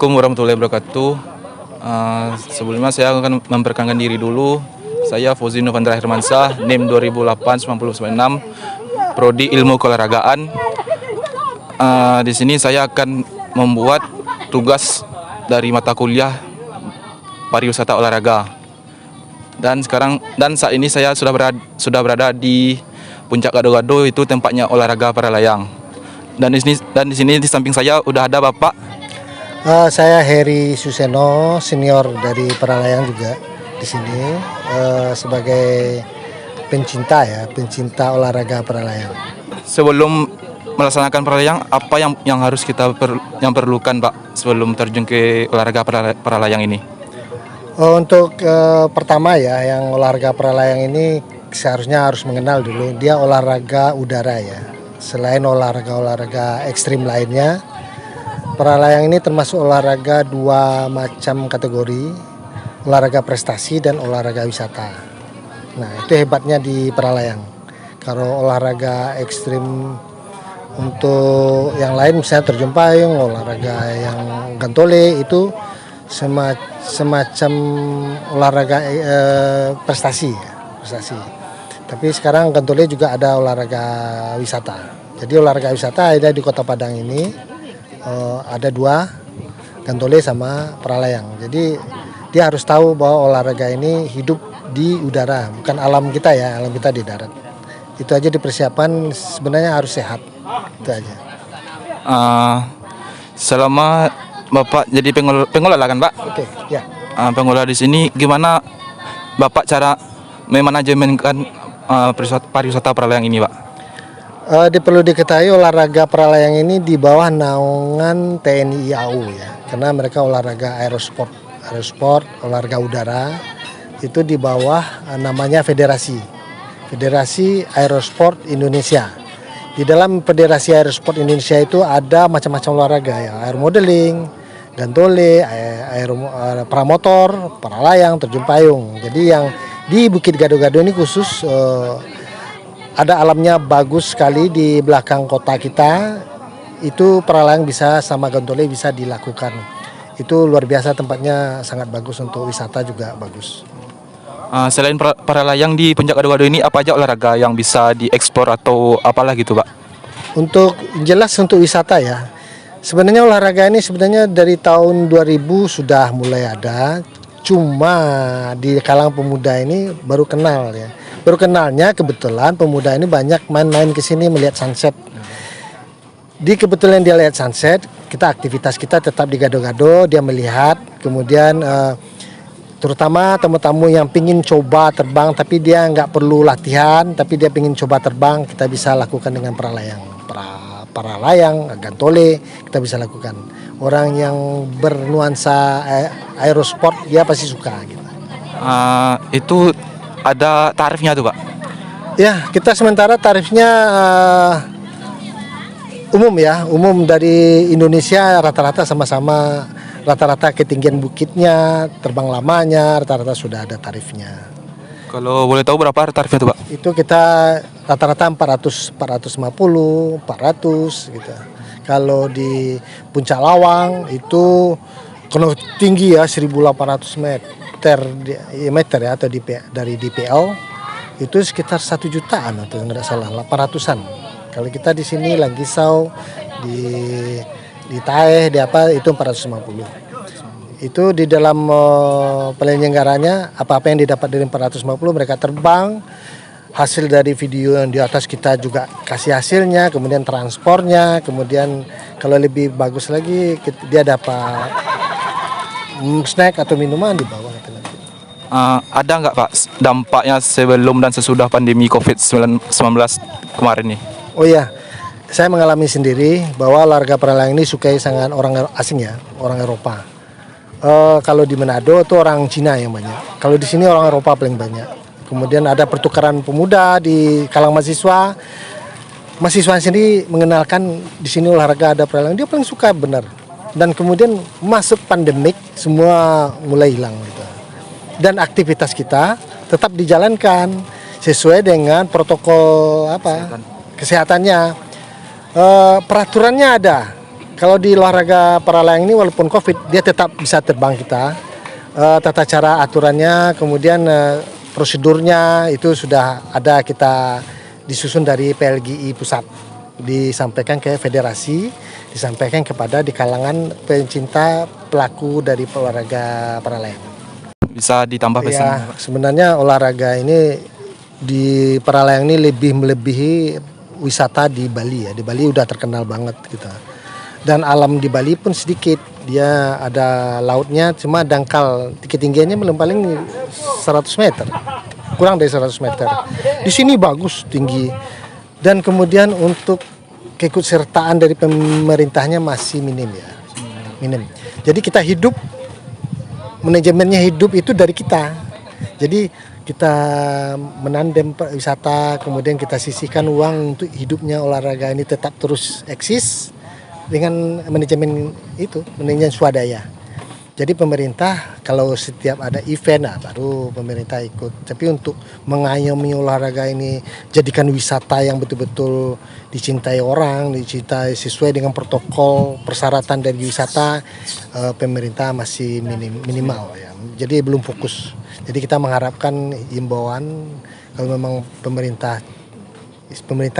Assalamualaikum warahmatullahi wabarakatuh. Sebelumnya saya akan memperkenalkan diri dulu. Saya Fauzi Novandra Hermansyah, NIM 2008-9096, Prodi Ilmu Keolahragaan. Di sini saya akan membuat tugas dari mata kuliah pariwisata olahraga. Dan saat ini saya sudah berada di Puncak Gado-Gado, itu tempatnya olahraga para layang. Dan di sini di samping saya udah ada Bapak. Saya Heri Suseno, senior dari para layang juga di sini sebagai pencinta olahraga para layang. Sebelum melaksanakan para layang, apa yang harus kita perlukan, Pak, sebelum terjun ke olahraga para layang ini? Untuk pertama ya, yang olahraga para layang ini seharusnya harus mengenal dulu dia olahraga udara ya. Selain olahraga ekstrim lainnya, para layang ini termasuk olahraga dua macam kategori, olahraga prestasi dan olahraga wisata. Nah, itu hebatnya di para layang. Kalau olahraga ekstrim untuk yang lain misalnya terjun payung, olahraga yang gantole itu semacam olahraga prestasi. Tapi sekarang gantole juga ada olahraga wisata. Jadi olahraga wisata ada di Kota Padang ini ada dua, gantole sama para layang. Jadi dia harus tahu bahwa olahraga ini hidup di udara, bukan alam kita ya, alam kita di darat. Itu aja dipersiapkan, sebenarnya harus sehat. Itu aja. Selama Bapak jadi pengelola kan, Pak? Oke, ya. Pengelola di sini, gimana Bapak cara memanajemenkan pariwisata para layang ini, Pak? Perlu diketahui olahraga para layang ini di bawah naungan TNI AU ya, karena mereka olahraga aerosport, olahraga udara itu di bawah namanya Federasi Aerosport Indonesia. Di dalam Federasi Aerosport Indonesia itu ada macam-macam olahraga ya, air modeling, gantole, paramotor, para layang, terjun payung. Jadi yang di Bukit Gado-Gado ini khusus ada alamnya bagus sekali di belakang kota kita. Itu para layang bisa sama gantole bisa dilakukan. Itu luar biasa, tempatnya sangat bagus, untuk wisata juga bagus. Selain para layang di Puncak Gado-Gado ini, apa aja olahraga yang bisa diekspor atau apalah gitu, Pak? Untuk wisata ya. Sebenarnya olahraga ini sebenarnya dari tahun 2000 sudah mulai ada. Cuma di kalangan pemuda ini baru kenal ya. Baru kenalnya kebetulan pemuda ini banyak main-main ke sini melihat sunset. Di kebetulan dia lihat sunset, aktivitas kita tetap di Gado-Gado, dia melihat, kemudian terutama tamu-tamu yang pingin coba terbang tapi dia nggak perlu latihan, tapi dia pingin coba terbang, kita bisa lakukan dengan para layang, gantole, kita bisa lakukan. Orang yang bernuansa aerosport dia pasti suka gitu. Itu ada tarifnya tuh, Pak? Ya, kita sementara tarifnya umum dari Indonesia, rata-rata sama-sama, rata-rata ketinggian bukitnya, terbang lamanya, rata-rata sudah ada tarifnya. Kalau boleh tahu berapa tarifnya tuh, Pak? Itu kita rata-rata 450, 400 gitu. Kalau di Puncak Lawang itu kalau tinggi ya 1800 meter ya, atau dari DPL itu sekitar 1 jutaan atau nggak salah 800-an. Kalau kita di sini lagi di Taeh itu 450. Itu di dalam penyelenggaranya apa-apa yang didapat dari 450 mereka terbang. Hasil dari video yang di atas kita juga kasih hasilnya, kemudian transportnya, kemudian kalau lebih bagus lagi dia dapat snack atau minuman di bawah itu nanti. Ada nggak, Pak, dampaknya sebelum dan sesudah pandemi COVID-19 kemarin nih? Oh iya, saya mengalami sendiri bahwa olahraga para layang ini sukai sangat orang asing ya, orang Eropa. Kalau di Manado itu orang Cina yang banyak. Kalau di sini orang Eropa paling banyak. Kemudian ada pertukaran pemuda di kalangan mahasiswa. Mahasiswa sendiri mengenalkan di sini olahraga ada para layang, dia paling suka benar. Dan kemudian masuk pandemik semua mulai hilang gitu. Dan aktivitas kita tetap dijalankan sesuai dengan protokol kesehatannya. Peraturannya ada. Kalau di olahraga para layang ini walaupun COVID dia tetap bisa terbang kita. Tata cara aturannya, kemudian prosedurnya itu sudah ada kita disusun dari PLGI pusat, disampaikan ke federasi, disampaikan kepada di kalangan pencinta pelaku dari olahraga para layang. Bisa ditambah pesan? Ya, sebenarnya olahraga ini di para layang ini lebih melebihi wisata di Bali ya. Di Bali udah terkenal banget kita. Dan alam di Bali pun sedikit. Dia ada lautnya cuma dangkal. Ketinggiannya paling 100 meter. Kurang dari 100 meter. Di sini bagus tinggi. Dan kemudian untuk keikutsertaan dari pemerintahnya masih minim ya. Minim. Jadi kita hidup, manajemennya hidup itu dari kita. Jadi kita menandem wisata, kemudian kita sisihkan uang untuk hidupnya olahraga ini tetap terus eksis dengan manajemen itu, manajemen swadaya. Jadi pemerintah kalau setiap ada event baru pemerintah ikut. Tapi untuk mengayomi olahraga ini jadikan wisata yang betul-betul dicintai orang, dicintai sesuai dengan protokol persyaratan dari wisata, pemerintah masih minimal ya. Jadi belum fokus. Jadi kita mengharapkan himbauan kalau memang pemerintah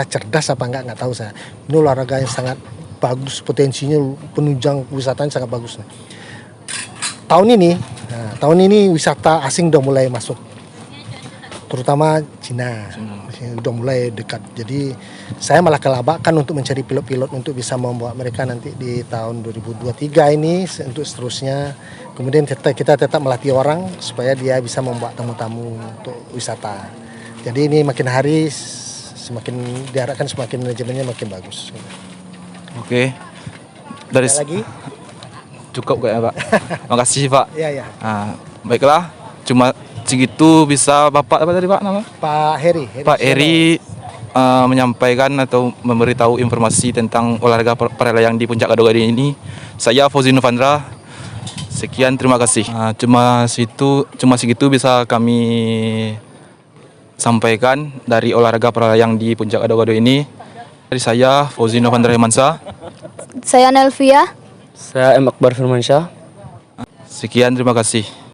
cerdas apa nggak tahu saya. Ini olahraga yang sangat bagus, potensinya penunjang wisatanya sangat bagus. Tahun ini wisata asing udah mulai masuk, terutama Cina udah mulai dekat. Jadi saya malah kelabakan untuk mencari pilot-pilot untuk bisa membawa mereka nanti di tahun 2023 ini untuk seterusnya. Kemudian kita tetap melatih orang supaya dia bisa membawa tamu-tamu untuk wisata. Jadi ini makin hari semakin diharapkan semakin manajemennya makin bagus. Oke. Dari Ada lagi? Cukup kayaknya Pak. Makasih Pak. Iya. Baiklah. Cuma segitu bisa Bapak apa tadi Pak nama? Pak Heri. Pak Eri menyampaikan atau memberitahu informasi tentang olahraga para layang di Puncak Gado-Gado ini. Saya Fauzi Novandra. Sekian, terima kasih. Cuma segitu bisa kami sampaikan dari olahraga para layang di Puncak Gado-Gado ini. Dari saya Fauzi Novandra Hermansyah. Saya Nelvia. Saya M. Akbar Firmansyah. Sekian, terima kasih.